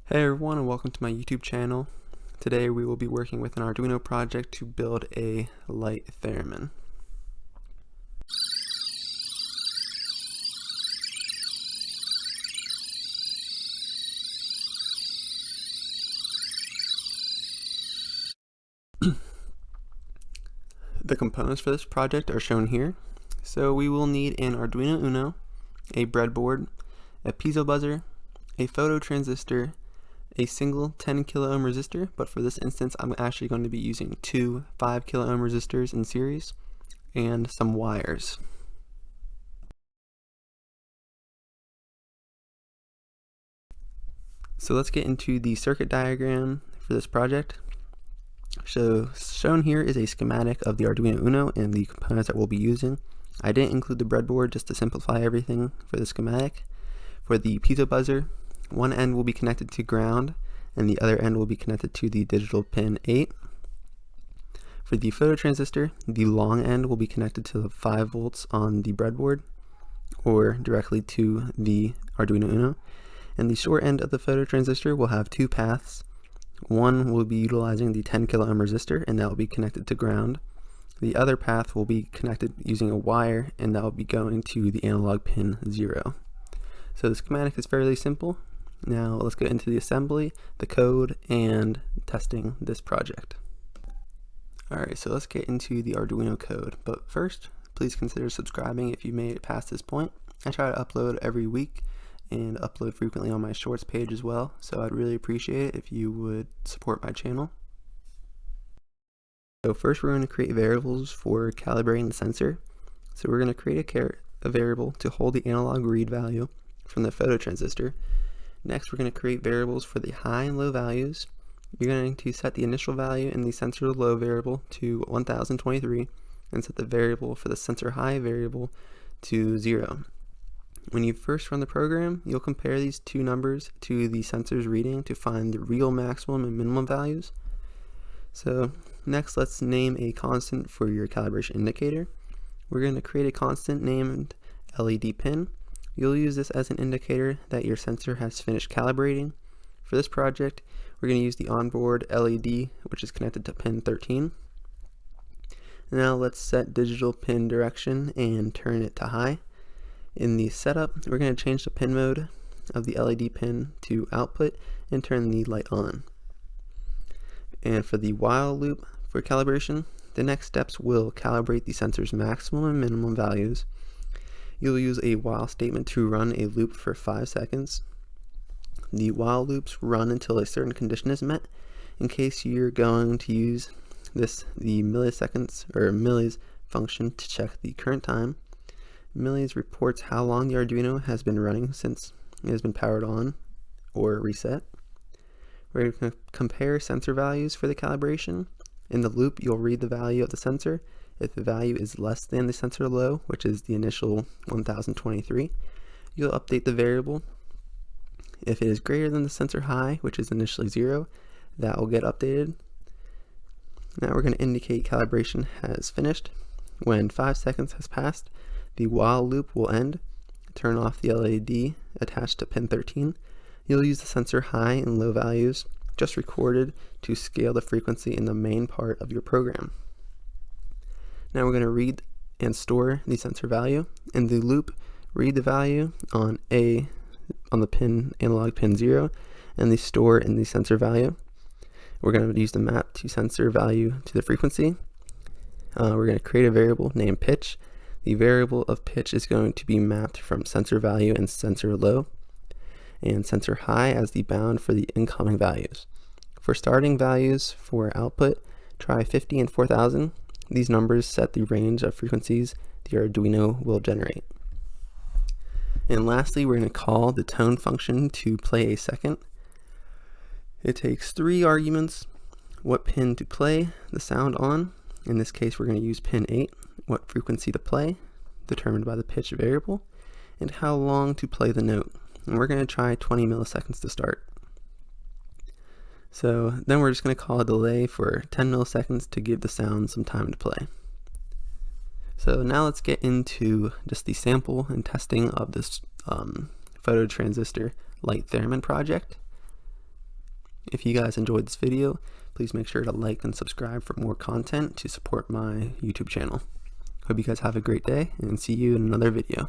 Hey everyone, and welcome to my YouTube channel. Today we will be working with an Arduino project to build a light theremin. The components for this project are shown here. So we will need an Arduino Uno, a breadboard, a piezo buzzer, a photo transistor, a single 10 kilo ohm resistor, but for this instance I'm actually going to be using two 5 kilo ohm resistors in series, and some wires. So let's get into the circuit diagram for this project. So shown here is a schematic of the Arduino Uno and the components that we'll be using. I didn't include the breadboard just to simplify everything for the schematic. For the piezo buzzer, one end will be connected to ground and the other end will be connected to the digital pin 8. For the photo transistor, the long end will be connected to the 5 volts on the breadboard or directly to the Arduino Uno. And the short end of the photo transistor will have two paths. One will be utilizing the 10 kilo ohm resistor and that will be connected to ground. The other path will be connected using a wire and that will be going to the analog pin 0. So the schematic is fairly simple. Now let's get into the assembly, the code, and testing this project. Alright, so let's get into the Arduino code. But first, please consider subscribing if you made it past this point. I try to upload every week and upload frequently on my shorts page as well, so I'd really appreciate it if you would support my channel. So first we're going to create variables for calibrating the sensor. So we're going to create a variable to hold the analog read value from the photo transistor. Next we're going to create variables for the high and low values. You're going to set the initial value in the sensor low variable to 1023 and set the variable for the sensor high variable to 0. When you first run the program, you'll compare these two numbers to the sensor's reading to find the real maximum and minimum values. So next, let's name a constant for your calibration indicator. We're going to create a constant named LED pin. You'll use this as an indicator that your sensor has finished calibrating. For this project, we're going to use the onboard LED, which is connected to pin 13. Now let's set digital pin direction and turn it to high. In the setup, we're going to change the pin mode of the LED pin to output and turn the light on. And for the while loop for calibration, the next steps will calibrate the sensor's maximum and minimum values. You'll use a while statement to run a loop for 5 seconds. The while loops run until a certain condition is met. In case you're going to use the milliseconds or millis function to check the current time. Millis reports how long the Arduino has been running since it has been powered on or reset. We're going to compare sensor values for the calibration. In the loop, you'll read the value of the sensor. If the value is less than the sensor low, which is the initial 1023, you'll update the variable. If it is greater than the sensor high, which is initially 0, that will get updated. Now we're going to indicate calibration has finished. When 5 seconds has passed, the while loop will end. Turn off the LED attached to pin 13. You'll use the sensor high and low values just recorded to scale the frequency in the main part of your program. Now we're going to read and store the sensor value. In the loop, read the value on the pin analog pin 0 and the store in the sensor value. We're going to use the map to sensor value to the frequency. We're going to create a variable named pitch. The variable of pitch is going to be mapped from sensor value and sensor low, and sensor high as the bound for the incoming values. For starting values for output, try 50 and 4000. These numbers set the range of frequencies the Arduino will generate. And lastly, we're going to call the tone function to play a second. It takes 3 arguments: what pin to play the sound on. In this case, we're going to use pin 8. What frequency to play, determined by the pitch variable, and how long to play the note. And we're going to try 20 milliseconds to start. So then we're just going to call a delay for 10 milliseconds to give the sound some time to play. So now let's get into just the sample and testing of this photo transistor light theremin project. If you guys enjoyed this video, please make sure to like and subscribe for more content to support my YouTube channel. Hope you guys have a great day and see you in another video.